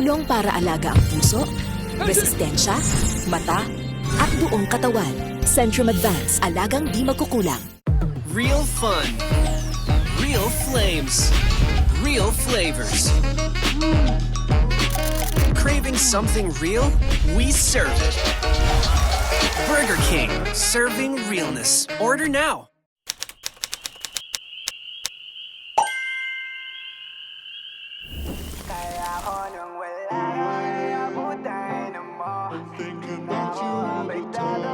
Tulong para alaga ang puso, resistensya, mata, at buong katawan. Centrum Advance, alagang di magkukulang. Real fun. Real flames. Real flavors. Craving something real? We serve it. Burger King, serving realness. Order now. Thinking about you all the time.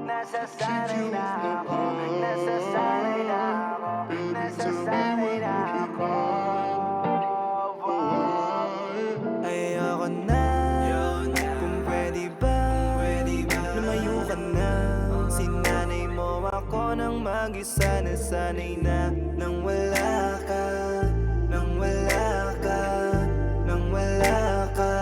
Nasasanay na ako, nasasanay na ako, nasasanay na ako. Ayoko na, kung pwede ba, lumayo ka na. Sinanay mo ako nang mag-isa, nasanay na. Nang wala ka, nang wala ka, nang wala ka.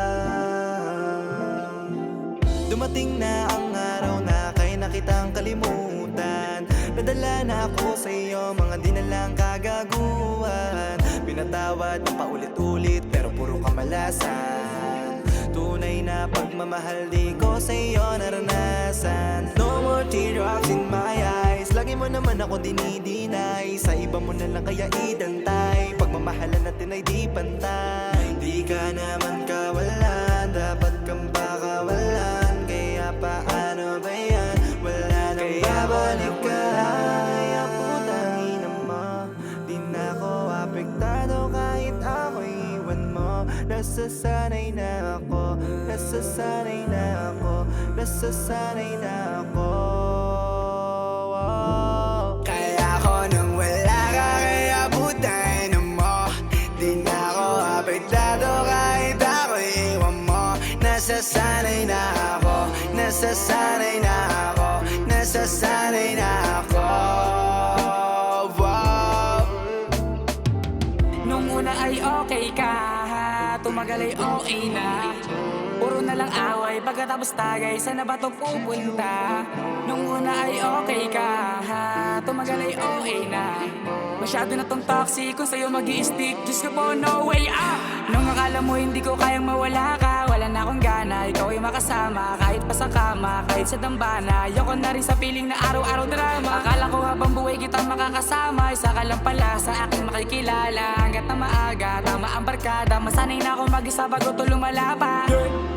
Dumating na ang araw na kay na kitang kalimutan. Nadala na ako sa iyo, mga di na lang kagaguhan. Pinatawad mo paulit-ulit pero puro kamalasan. Tunay na pagmamahal di ko sa iyo naranasan. No more teardrops in my eyes. Lagi mo naman ako dinidinay. Sa iba mo na lang kaya idantay. Pagmamahalan natin ay di pantay. Di ka naman kawalan, dapat kang pakawalan. Paano ba yan? Wala nang babalik ka. Kaya putang ina mo, di na ako apektado kahit ako iwan mo. Nasasanay na ako, nasasanay na ako, nasasanay na ako. Kaya ako nang wala ka, kaya putang ina mo, di na ako apektado kahit ako iwan mo. Nasasanay na ako, nasasanay na ako, nasasanay na ako. Wow. Nung una ay okay ka, tumagal ay okay na. Puro na lang away, pagkatapos tagay, saan na ba ito pupunta? Nung una ay okay ka, tumagal ay okay na. Masyado na tong toxic, kung sa'yo mag-i-stick, Diyos ko po, no way Nung akala mo hindi ko kayang mawala ka, wala na akong gana, ikaw ay makasama. Kahit pa sa kama, kahit sa dambana, ayoko na rin sa piling na araw-araw drama. Akala ko habang buhay kita makakasama, isa ka lang pala sa aking makikilala. Hanggat na maaga, tama ang barkada, masanay na ako mag-isa bago to lumala pa.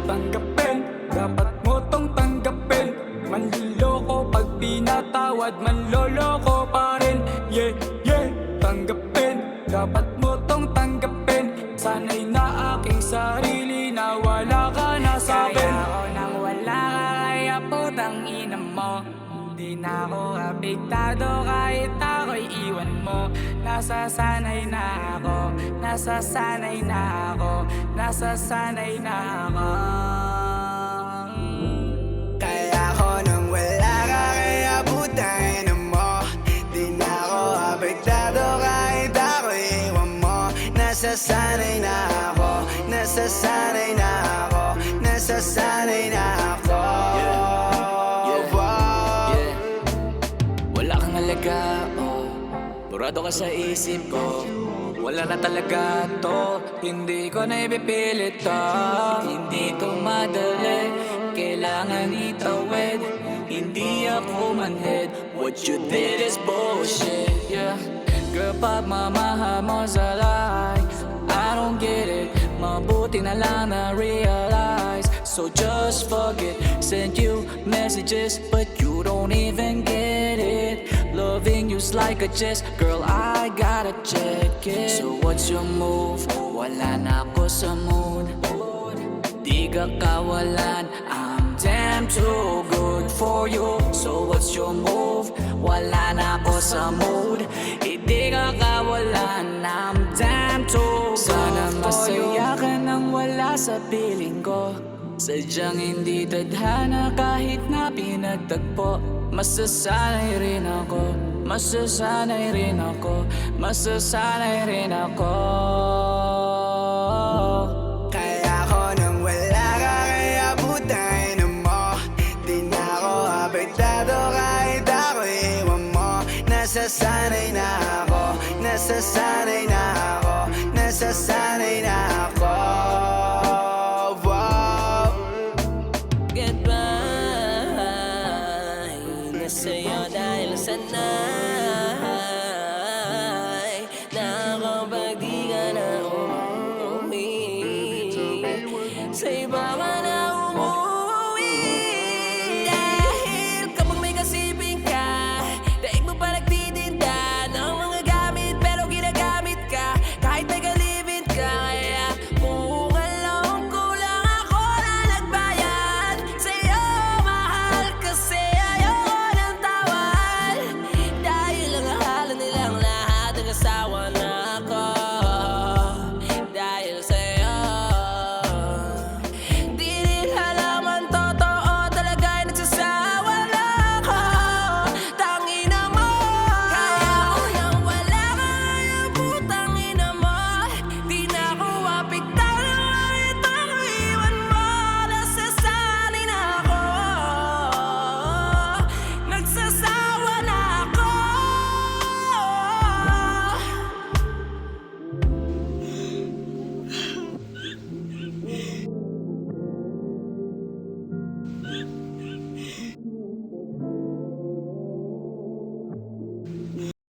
Tanggapin, dapat mo tong tanggapin. Manliloko pag pinatawad, manloloko pa rin. Yeah, yeah, tanggapin, dapat mo tong tanggapin. Sana'y na aking sarili na wala ka na sa akin. Kaya ako nang wala ka, kaya putang ina mo. Di na ako apektado kahit ako'y iwan mo. Nasasanay na ako, nasasanay na ako, nasasanay na ako. Kaya ako nang wala ka, kaya putang ina mo, di na ako apektado kahit ako iwan mo. Nasasanay na ako, nasasanay na ako, nasasanay na ako. Wala kang alaga, burado ka sa isip ko. Wala na talaga to, hindi ko na ipipilit to. Hindi to madali, kailangan itawid. Hindi ako manhid, what you did is bullshit, yeah. Girl, pagmamahal mo sa lie, I don't get it, mabuti na lang na realize. So just forget, send you messages but you don't even get it. Loving you's like a jest, girl, I gotta check it. So what's your move? Wala na ako sa mood, di ka kawalan, I'm damn too good for you. So what's your move? Wala na ako sa mood, hindi ka kawalan, I'm damn too good. Sana masaya ka nang wala sa piling ko. Sadyang hindi tadhana kahit na pinagtagpo. Masasanay rin ako, masasanay rin ako, masasanay rin ako. Kaya ako nang wala ka, kaya putang ina mo, di na ako apektado kahit ako iwan mo. Nasasanay na ako, nasasanay na ako, nasasanay nasasanay na ako. Wow. Goodbye na sa'yo dahil sanay na kapag di ka na umuwi sa iba ka